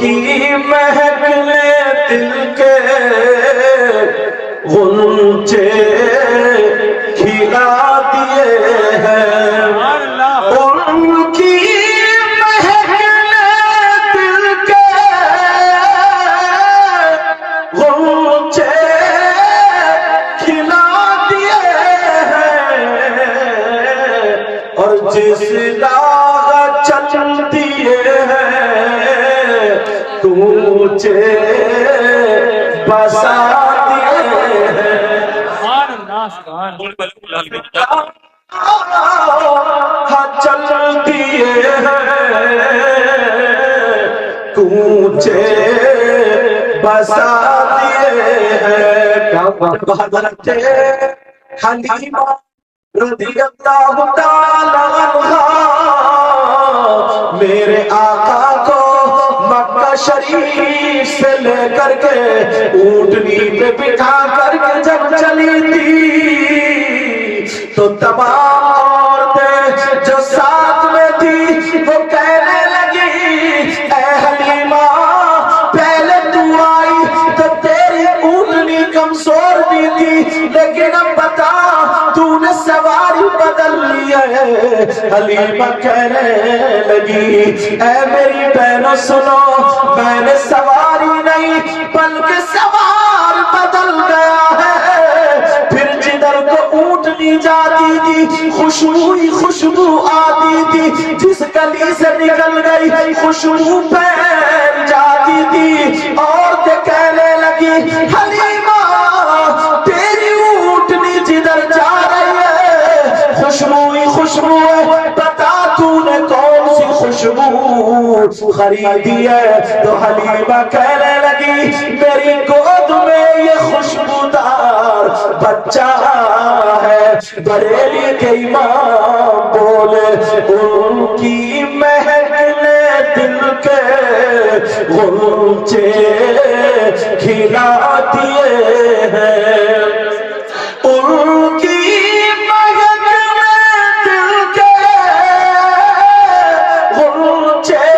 کی مہکنے دل کے غنچے کھلا دیے ہیں، ان کی مہکنے دل کے غنچے کھلا دیے ہیں، اور جس راہ چل دیے ہیں کوچے بسا دیے ہیں، چل دیے ہیں کوچے بسا دیے ہیں۔ حضرت حلیمہ رضی اللہ تعالی عنہا میرے آقا کو مکہ شریف سے لے کر کے اونٹنی پہ بٹھا کر کے جب چلی تھی تو تمام عورتیں جو ساتھ میں تھی وہ کہنے لگی اے حلیمہ پہلے تو آئی تو تیری اونٹنی کمزور بھی تھی، لیکن اب بتا تو نے سواری بدل لی ہے۔ حلیمہ کہنے لگی اے میری بہنوں سنو، میں نے سواری نہیں بلکہ سوار بدل گیا ہے۔ پھر جدھر کو اونٹنی جاتی تھی خوشبو ہی خوشبو آتی تھی، جس گلی سے نکل گئی خوشبو پھیل جاتی تھی۔ عورتیں کہنے لگی حلیمہ تیری اونٹنی جدھر جا رہی ہے خوشبو ہی خوشبو ہے، بتا تو نے کون سی خوشبو خریدی ہے؟ تو حلیمہ کہنے لگی میری گود میں یہ خوشبودار بچہ ہے۔ بریلی کے امام بولے ان کی مہکنے دل کے غنچے کھلا دیے ہیں، ان کی مہکنے دل کے غنچے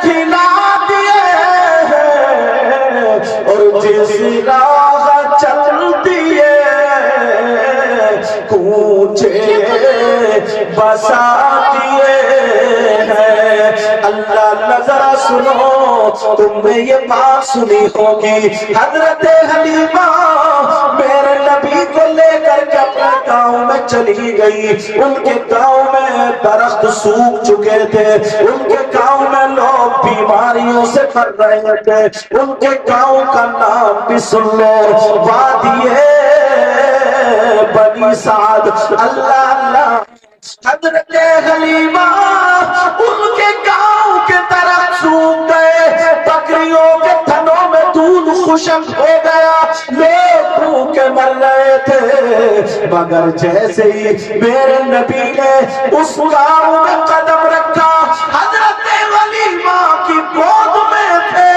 کھلا دیے ہیں، اور جس راہ چل دیے کوچے بسا دیے ہیں۔ اللہ نظر سنو، تم نے یہ بات سنی ہوگی، حضرت حلیمہ میرے نبی کو لے کر کے اپنے گاؤں میں چلی گئی۔ ان کے گاؤں میں درخت سوکھ چکے تھے، ان کے گاؤں میں لوگ بیماریوں سے مر رہے تھے، ان کے گاؤں کا نام بھی سن لو، وادی بنی سعد۔ اللہ اللہ، حضرت حلیمہ ان کے گاؤں کے درخت سوکھ گئے، بکریوں کے تھنوں میں دودھ خشک ہو گیا، لوگ بھوکے مر رہے تھے، مگر جیسے ہی میرے نبی نے اس گاؤں میں قدم رکھا، حضرت حلیمہ کی گود میں تھے۔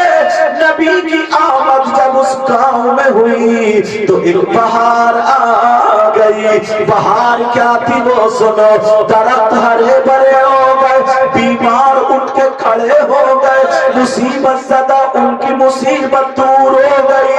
نبی کی آمد جب اس گاؤں میں ہوئی تو ایک بہار آ گئی۔ بہار کیا تھی وہ سنو، درخت ہرے بھرے ہو گئے، بیمار اٹھ کے کھڑے ہو گئے، مصیبت زدہ ان کی مصیبت دور ہو گئی،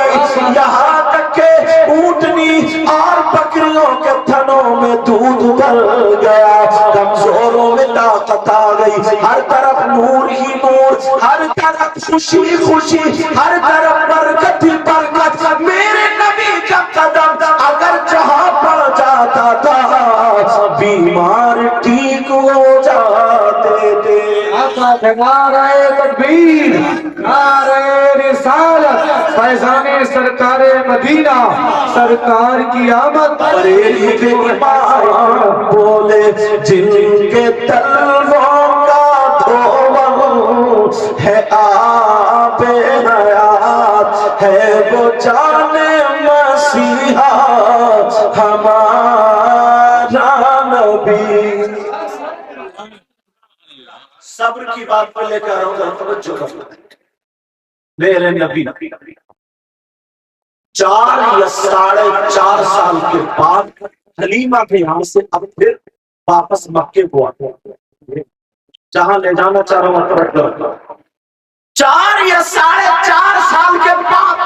یہاں تک کہ اونٹنی اور بکریوں کے تھنوں میں دودھ بھر گیا، کمزوروں میں طاقت آ گئی، ہر طرف نور ہی نور، ہر طرف خوشی خوشی، ہر طرف برکت ہی برکت۔ میرے نبی کا قدم اگر جہاں پڑ جاتا تھا بیمار ٹھیک ہو جاتے تھے۔ نعرہ تکبیر، نعرہ رسالت، فیضان سرکار مدینہ، سرکار کی آمد۔ بریلی کے امام بولے جن کے تلووں کا دھوور ہے آب حیات، ہے وہ جان مسیحا ہمارا نبی۔ صبر کی بات پہ لے کر آؤں گا، توجہ کرنا۔ میرے نبی 4 یا 4.5 سال کے بعد حلیمہ کے یہاں سے اب پھر واپس مکے کو آتے، جہاں لے جانا چاہ رہا ہوں۔ 4.5 کے بعد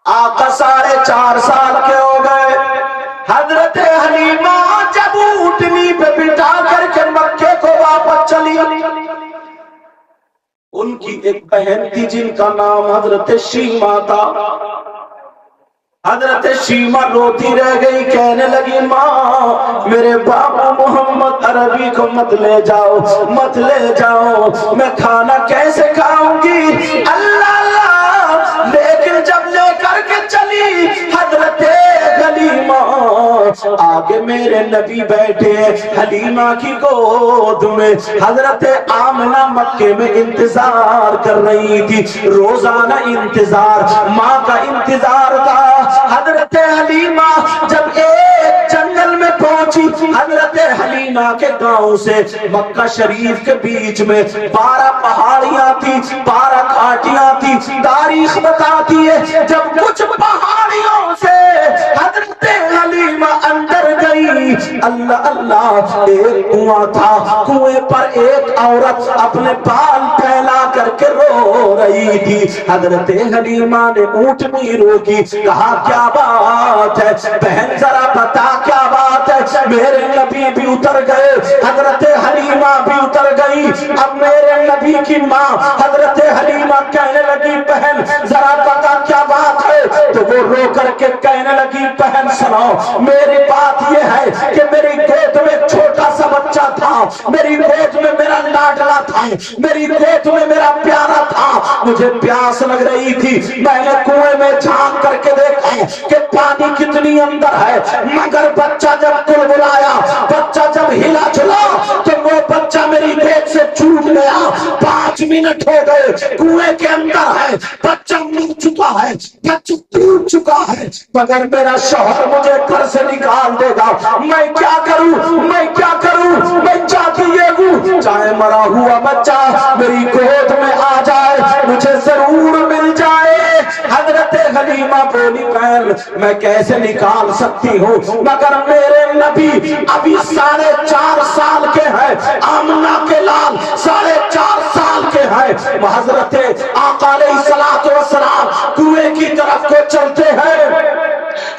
آقا 4.5 کے ہو گئے. حضرت حلیمہ جب اونٹنی پہ بٹھا کر کے مکے کو واپس چلی، ان کی ایک بہن تھی جن کا نام حضرت شیمہ تھا. حضرت شیمہ روتی رہ گئی، کہنے لگی ماں میرے بابا محمد عربی کو مت لے جاؤ، مت لے جاؤ، میں کھانا کیسے کھاؤں گی. اللہ اللہ، لیکن جب لے کر کے چلی حضرت حلیمہ، آگے میرے نبی بیٹھے حلیمہ کی گود میں. حضرت آمنہ مکے میں انتظار کر رہی تھی، روزانہ انتظار، ماں کا انتظار تھا. حضرت حلیمہ جب ایک جنگل میں پہنچی، حضرت حلیمہ کے گاؤں سے مکہ شریف کے بیچ میں 12 پہاڑیاں تھی، 12 گھاٹیاں تھی. تاریخ بتاتی ہے جب کچھ پہاڑیوں سے حضرت حلیمہ اندر گئی، اللہ اللہ، ایک کنواں تھا، کنویں پر ایک عورت اپنے بال پھیلا کر کے رو رہی تھی. حضرت حلیمہ نے اونٹنی روکی، کہا کیا بات ہے بہن، ذرا بتا کیا بات ہے. میرے نبی بھی اتر گئے، حضرت حلیمہ بھی اتر گئی. اب میرے نبی کی ماں حضرت حلیمہ کہنے لگی بہن ذرا بتا کیا بات ہے. تو وہ رو کر کے کہنے لگی بہن سنو، میری بات یہ ہے کہ میری گود میں چھوٹا سا بچہ تھا، میری گود میں میرا لاڈلا تھا، میری گود میں میرا پیارا تھا. مجھے پیاس لگ رہی تھی، میں نے کنویں میں جھانک کر کے دیکھا کہ پانی کتنی اندر ہے، مگر بچہ جب بلبلایا، بچہ جب ہلا جلا تو وہ بچہ میری پیٹ سے چھوٹ گیا. 5 منٹ ہو گئے، کنویں کے اندر ہے، بچہ مر چکا ہے، بچہ ٹوٹ چکا ہے، مگر میرا شوہر مجھے گھر سے نکال دے گا. میں کیا کروں، میں کیا کروں، میں چاہتی یہ ہوں چاہے مرا ہوا بچہ میری گود میں آ جائے، مجھے ضرور مل جائے. حضرت حلیمہ بولی بہن میں کیسے نکال سکتی ہوں، مگر میرے نبی ابھی 4.5 کے ہیں، آمنہ کے لال 4.5 کے ہیں. حضرت آقا علیہ السلام کنویں کی طرف کو چلتے ہیں.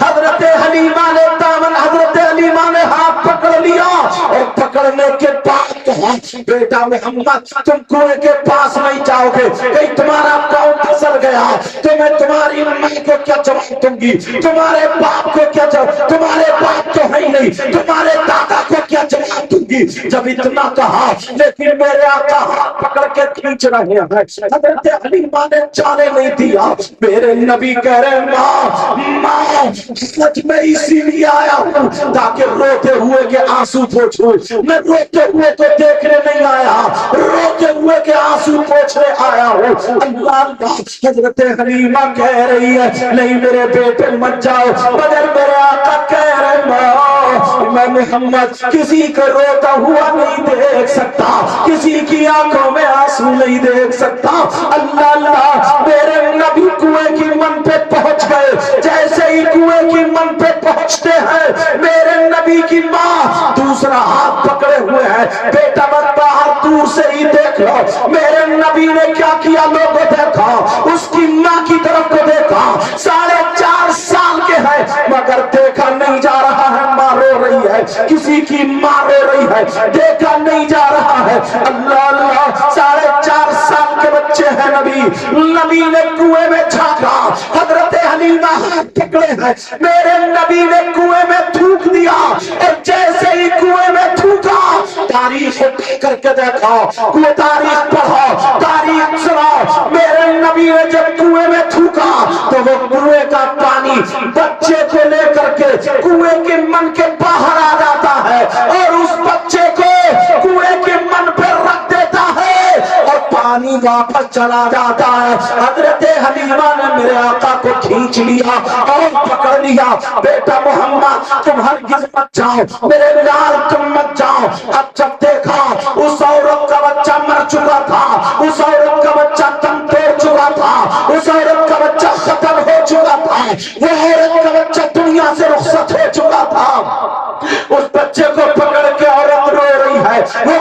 حضرت حلیمہ نے دامن، حضرت حلیمہ نے ہاتھ پکڑ لیا اور پکڑنے کے بعد کہا بیٹا محمد تم کنویں کے پاس نہیں جاؤ گے، کہیں تمہارا پاؤں پھسل گیا تو میں تمہاری ماں کو کیا جواب دوں گی، تمہارے باپ کو کیا جواب، تمہارے باپ تو ہے ہی نہیں، تمہارے دادا کو کیا جواب دوں گی. جب اتنا کہا لیکن میرے آقا ہاتھ پکڑ کے کھینچ رہے ہیں. حضرت حلیمہ نے جانے نہیں دیا. میرے نبی کہہ رہے ماں سچ میں اسی لیے آیا ہوں تاکہ روتے ہوئے کے آنسو پوچھوں. میں روتے ہوئے تو دیکھنے نہیں آیا، روتے ہوئے کے آنسو پوچھنے آیا ہوں. اللہ اللہ. حضرت حلیمہ کہہ رہی ہے نہیں میرے بیٹے مت جاؤ، مگر میرے آقا کہہ رہے ماں میں محمد کسی کو روتا ہوا نہیں دیکھ سکتا، کسی کی آنکھوں میں آنسو نہیں دیکھ سکتا. اللہ اللہ. میرے نبی کنویں کی من پہ پہنچ گئے. جیسے ہی کنویں کی من پہ پہنچتے ہیں میرے نبی کی ماں دوسرا ہاتھ پکڑے ہوئے ہیں، بیٹا مت باہر دور سے ہی دیکھ لو. میرے نبی نے کیا کیا، لوگوں دیکھا، اس کی ماں کی طرف کو دیکھا. 4.5 کے ہیں مگر دیکھا نہیں جا رہا ہے ماں رو رہی ہے، کسی کی ماں رو رہی ہے، دیکھا نہیں جا رہا ہے. اللہ اللہ. 4.5 کے بچے ہیں. نبی نے کنویں میں جھانکا، حضرت حلیمہ ہاتھ پکڑے ہیں. میرے نبی نے کنویں میں تھوک دیا اور جیسے ہی کنویں میں تھوکا تاریخ اٹھا کر کے دیکھا، کوئی تاریخ پڑھا، تاریخ سنا. میرے نبی نے جب کنویں میں تھوکا تو وہ کنویں کا پانی بچے کو لے کر کے کنویں کے من کے باہر آ جاتا ہے اور اس بچے کو کنویں کے من پہ رکھ دیتا ہے اور پانی واپس چلا جاتا ہے. حضرت حلیمہ نے میرے آقا کو کھینچ لیا اور پکڑ لیا. بیٹا محمد تم ہرگز مت جاؤ، میرے لال تم مت جاؤ. اب جب دیکھا اس عورت کا بچہ مر چکا تھا، اس عورت کا بچہ دم توڑ چکا تھا، اس عورت کا بچہ ختم ہو چکا تھا، وہ عورت کا بچہ دنیا سے رخصت ہو چکا تھا. اس بچے کو پکڑ کے عورت رو رہی ہے، وہ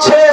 6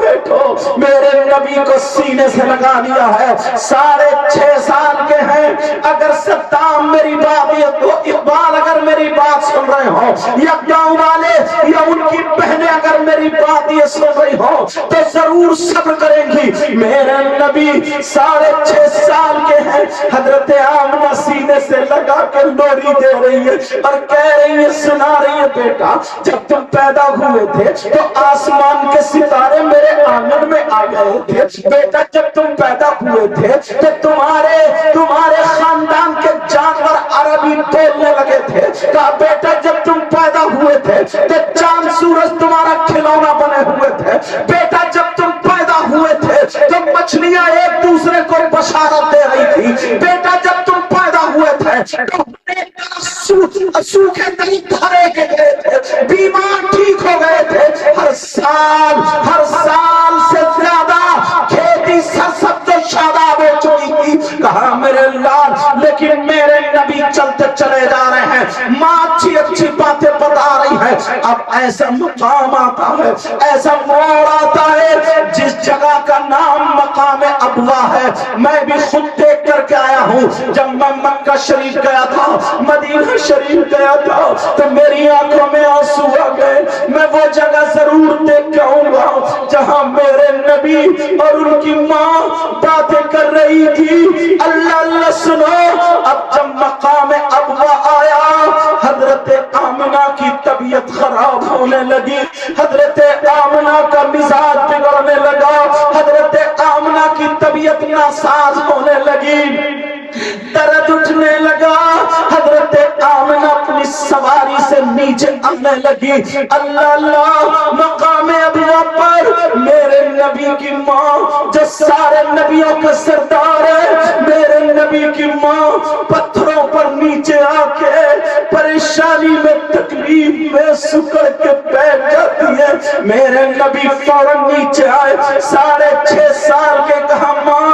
بیٹھو میرے نبی کو سینے سے لگا لیا ہے، 6.5 سال کے ہیں، اگر صدام میری بات اقبال اگر میری بات سن رہے ہو یا گاؤں والے یا ان کی بہنیں اگر میری بات یہ سن رہی ہو تو ضرور صبر کریں گی۔ میرے نبی 6.5 سال کے ہیں، حضرت آمنہ سینے سے لگا کے لوری دے رہی ہے اور کہہ رہی ہے، سنا رہی ہے، بیٹا جب تم پیدا ہوئے تھے تو آسمان کے ستارے میرے آنگن میں آ گئے تھے، بیٹا جب تم پیدا ہوئے تھے تو تمہارے خاندان کے جانور عربی بولنے لگے تھے، کہا بیٹا جب تم پیدا ہوئے تھے تو چاند سورج تمہارا کھلونا بنے ہوئے تھے، بیٹا جب تم پیدا ہوئے تھے تو مچھلیاں ایک دوسرے کو بشارت دے رہی تھی، بیٹا جب تم پیدا ہوئے تھے تو سوکھے درخت ہرے کے گئے تھے، بیمار ٹھیک ہو گئے تھے، ہر سال سے زیادہ کھیتی سرسبز و شاداب ہو چکی تھی۔ کہا میرے لال لیکن میرے نبی چلتے چلے جا رہے ہیں، ماں اچھی اچھی باتیں بتا رہی ہے، اب ایسا مقام آتا ہے، ایسا موڑ آتا ہے جس جگہ کا نام مقام ابوا ہے۔ میں بھی خود دیکھ کر کے آیا ہوں، جب میں مکہ شریف گیا تھا، مدینہ شریف گیا تھا تو میری آنکھوں میں آنسو آ گئے۔ میں وہ جگہ ضرور دیکھ کے آؤں گا جہاں میرے نبی اور ان کی ماں باتیں کر رہی تھی۔ اللہ اللہ سنو، اب جب مقام ابوا آیا، حضرت آمنہ کی طبیعت خراب ہونے لگی، حضرت آمنہ کا مزاج بگڑنے لگا، حضرت آمنہ کی طبیعت ناساز ہونے لگی، درد اٹھنے لگا، حضرت آمنہ اپنی سواری سے نیچے آنے لگی۔ اللہ اللہ، مقام ابوا پر میرے نبی کی ماں جو سارے نبیوں کا سردار ہے، میرے نبی کی ماں پتھروں پر نیچے آ کے پریشانی میں تکلیف میں سکڑ کے بیٹھ جاتی ہے۔ میرے نبی فوراً نیچے آئے، 6.5 سال کے، کہا ماں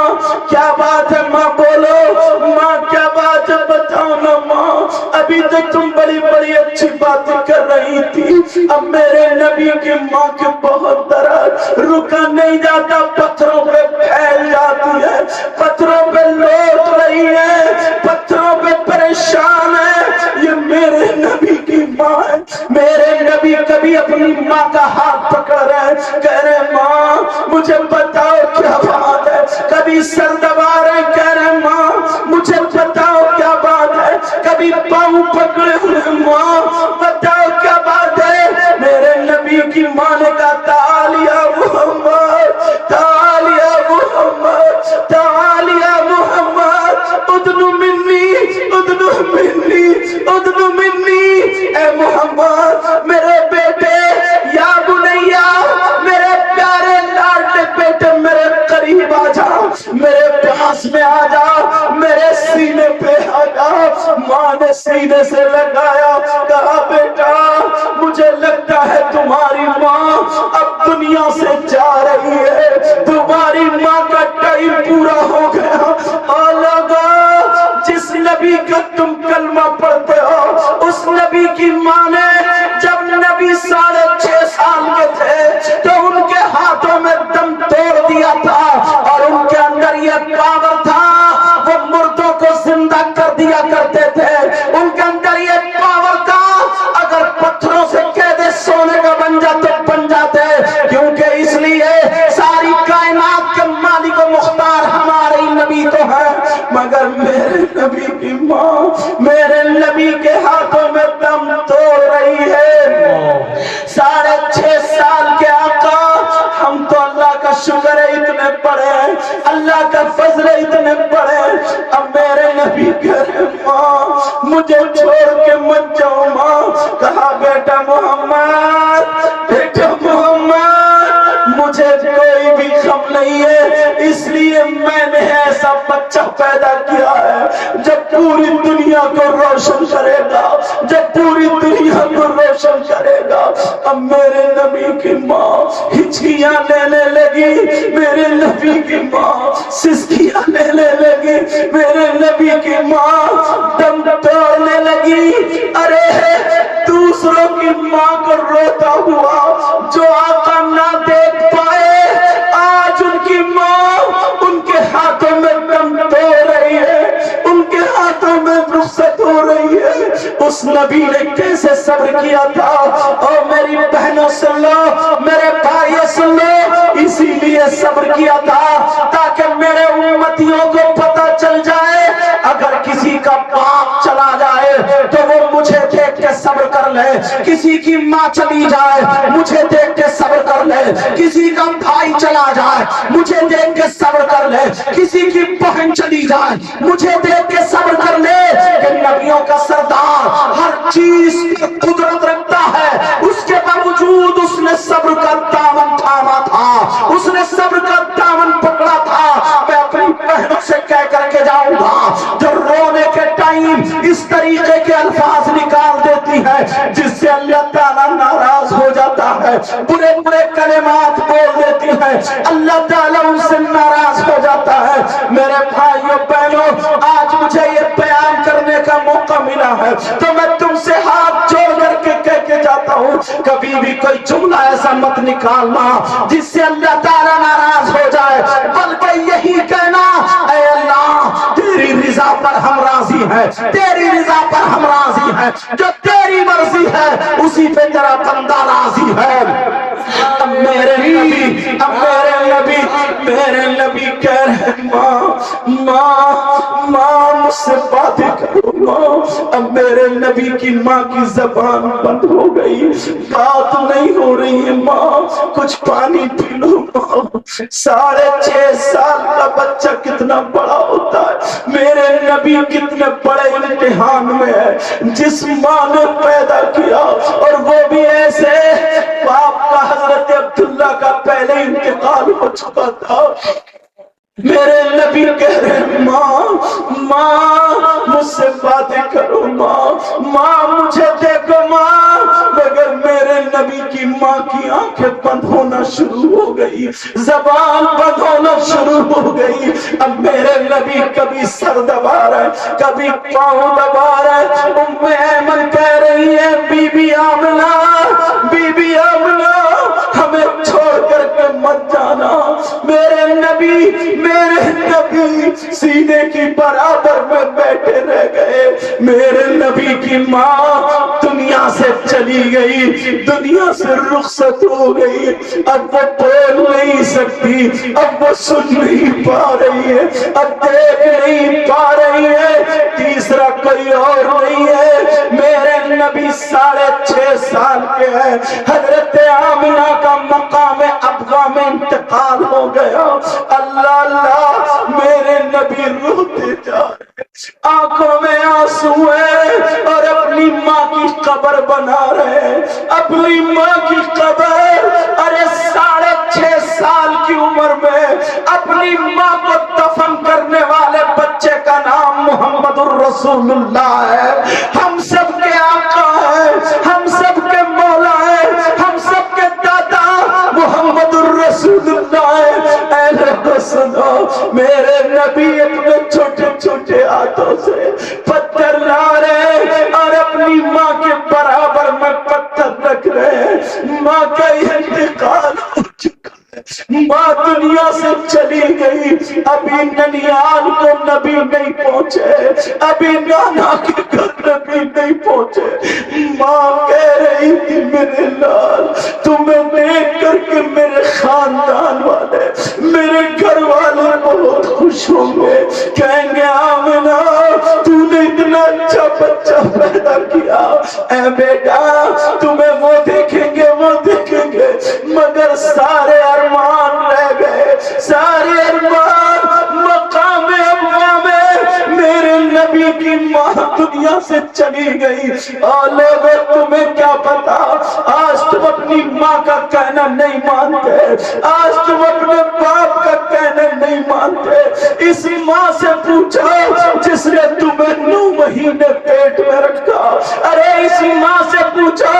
کیا بات ہے، ماں بولو، ماں کیا بات ہے بتاؤ نا ماں، ابھی تو تم بڑی بڑی اچھی باتیں کر رہی تھی، اب میرے نبی کی ماں کے بہت درد رکا نہیں جاتا، پتھروں پہ پھیل جاتی ہے، پتھروں پہ لوٹ رہی ہے، پتھروں پہ پریشان ہے، یہ میرے نبی کی ماں ہے۔ میرے نبی کبھی اپنی ماں کا ہاتھ پکڑ رہے، کہہ رہے ماں مجھے بتاؤ کیا بات ہے، کبھی سر دبا رہے، کہہ رہے ماں مجھے بتاؤ کیا بات ہے، کبھی پاؤں پکڑے ہوئے، ماں بتاؤ کیا بات ہے۔ میرے نبی کی ماں نے کہا تعال یا محمد، تعال یا محمد، تعال یا محمد، ادنو منی، ادنو منی، ادنو منی، اے محمد میرے بیٹے، یا بنیا میرے پیارے لاڈلے بیٹے، میرے قریب آ جا، میرے پاس میں آ جا، میرے سینے پہ آ جا۔ ماں نے سینے سے لگایا، کہا بیٹا مجھے لگتا ہے تمہاری ماں اب دنیا سے جا رہی ہے، تمہاری ماں کا ٹائم پورا ہو گیا۔ اور لوگوں، جس نبی کا تم کلمہ پڑھتے ہو اس نبی کی ماں نے جب نبی 6.5 سال کے تھے تو ان کے ہاتھوں میں دم توڑ دیا تھا، اور ان کے اندر یہ پاور تھا، وہ مردوں کو زندہ کر دیا کرتے تھے، ان کے اندر یہ پاور تھا، اگر پتھروں سے کہہ دے سونے کا بن جاتے بن جاتے، کیونکہ اس لیے ساری کائنات کے مالک و مختار ہمارے نبی تو ہے، مگر میرے نبی کی ماں میرے نبی کے ہاتھوں میں دم توڑ رہی ہے۔ 6.5 سال کے آقا، ہم تو اللہ کا شکر ہے اتنے بڑے ہیں، اللہ کا فضل اتنے بڑے ہیں، اب میرے نبی کہہ رہے ماں مجھے چھوڑ کے مت جاؤ ماں۔ کہا بیٹا محمد، بیٹا محمد، مجھے کوئی بھی غم نہیں ہے، اس لیے میں نے ایسا بچہ پیدا کیا ہے جو پوری دنیا کو روشن کرے گا، جو پوری دنیا کو روشن کرے گا۔ اب میرے نبی کی ماں ہچکیاں لینے لگی، میرے نبی کی ماں سسکیاں لینے لگی، میرے نبی کی ماں دم توڑنے لگی۔ ارے دوسروں کی ماں کو روتا ہوا جو آقا نہ دیکھ پائے، اس نبی نے کیسے صبر کیا تھا. اور میری بہنوں سن لو, میرے بھائیوں سن لو, اسی لیے صبر کیا تھا تاکہ میرے امتیوں کو پتہ چل جائے اگر کسی کا باپ چلا جائے تو وہ مجھے دیکھ کے صبر کر لے, کسی کی ماں چلی جائے مجھے دیکھ کے صبر کر لے, کسی کا بھائی چلا جائے مجھے دیکھ کے صبر کر لے, کسی کی بہن چلی جائے مجھے دیکھ کے صبر کر لے کہ نبیوں کا سردار ہر چیز پر قدرت رکھتا ہے, اس کے باوجود اس نے صبر کا دامن تھاما تھا, اس نے صبر کا دامن پکڑا تھا. میں اپنی بہنوں سے کہہ کر کے جاؤں گا جو رونے کے ٹائم اس طریقے کے الفاظ نکال دیتی ہے جس سے اللہ تعالیٰ ناراض ہو جاتا ہے, برے برے کلمات بول دیتی ہے, اللہ تعالیٰ ان سے ناراض ہو جاتا ہے. میرے بھائیوں بہنوں, آج مجھے یہ بیان کرنے کا موقع ملا ہے تو میں تم سے ہاتھ جوڑ کر کے کہہ کے جاتا ہوں, کبھی بھی کوئی جملہ ایسا مت نکالنا جس سے اللہ تعالیٰ ناراض ہو جائے, بلکہ یہی کہنا اے اللہ تیری رضا پر ہم راضی ہیں, تیری رضا پر ہم راضی ہیں, جو تیری مرضی ہے اسی پہ تیرا بندہ راضی ہے. اب میرے نبی کہہ رہے ماں مجھ سے باتیں کرو ماں. اب میرے نبی کی ماں کی زبان بند ہو گئی, بات نہیں ہو رہی ہے ماں, کچھ پانی پی لو ماں. 6.5 سال کا بچہ کتنا بڑا ہوتا ہے, میرے نبی کتنے بڑے امتحان میں ہے. جس ماں نے پیدا کیا اور وہ بھی ایسے, باپ کا حضرت عبداللہ کا پہلے انتقال ہو چکا تھا. میرے نبی کہہ رہے ماں مجھ سے باتیں کرو ماں مجھے دیکھو ماں. مگر میرے نبی کی ماں کی آنکھیں بند ہونا شروع ہو گئی, زبان بند ہونا شروع ہو گئی. اب میرے نبی کبھی سر دبا رہے, کبھی پاؤں دبا رہے. ام ایمن کہہ رہی ہے بی بی آمنہ ہمیں چھوڑ کر کے مت جانا. میرے نبی سینے کی برابر میں بیٹھے رہ گئے. میرے نبی کی ماں دنیا سے چلی گئی, دنیا سے رخصت ہو گئی. اب وہ بول نہیں سکتی, اب وہ سن نہیں پا رہی ہے, اب دیکھ نہیں پا رہی ہے, تیسرا کوئی اور نہیں ہے. میرے نبی 6.5 سال کے ہیں. حضرت آمنہ کا مقام ابوا میں انتقال ہو گیا. اللہ اللہ میرے نبی روتے جا رہے, آنکھوں میں آنسو ہے اور اپنی ماں کی قبر بنا رہے, اپنی ماں کی قبر. ارے 6.5 سال کی عمر میں اپنی ماں کو دفن کرنے والے بچے کا نام محمد الرسول اللہ ہے. ہم سب کے آقا ہے, ہم سب کے مولا ہے, ہم سب کے دادا محمد الرسول اللہ ہے. اے لوگوں سنو, میرے نبی اپنے چھوٹے چھوٹے ہاتھوں سے پتھر لا رہے اور اپنی ماں کے برابر میں پتھر رکھ رہے. ماں کا انتقال ہو چکا ہے, ماں دنیا سے چلی گئی. ابھی ننیال کو نبی نہیں پہنچے, ابھی نانا کے گھر نبی نہیں پہنچے. ماں کہہ رہی تھی میرے لال تمہیں دیکھ کر کے میرے خاندان والے, میرے گھر والے بہت خوش ہوں گے, کہیں گے آمنہ تو نے اتنا اچھا بچہ پیدا کیا. اے بیٹا تمہیں وہ دیکھیں گے مگر سارے ارمان رہ گئے, سارے ارمان مقام ابوا میں. میرے نبی کی ماں دنیا سے چلی گئی. اور لوگوں تمہیں کیا پتا, آج تم اپنی ماں کا کہنا نہیں مانتے, آج تم اپنے باپ کا کہنا نہیں مانتے. اس ماں سے پوچھو جس نے تمہیں 9 مہینے پیٹ میں رکھا. ارے اس ماں سے پوچھو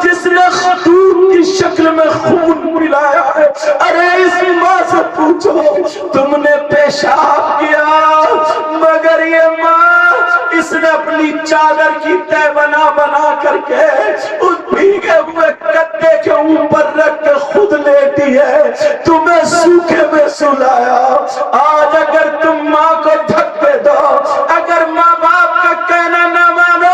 جس نے خطوط کی شکل میں خون پلایا ہے. ارے اس ماں سے پوچھو تم نے پیشاب کیا, مگر یہ ماں اس نے اپنی چادر کی تہ بنا کر کے اس بھیگے ہوئے گدے کے اوپر رکھ کے خود لیٹی ہے, تمہیں سوکھے میں سلایا. آج اگر تم ماں کو دھکے دو, اگر ماں باپ کا کہنا نہ مانو,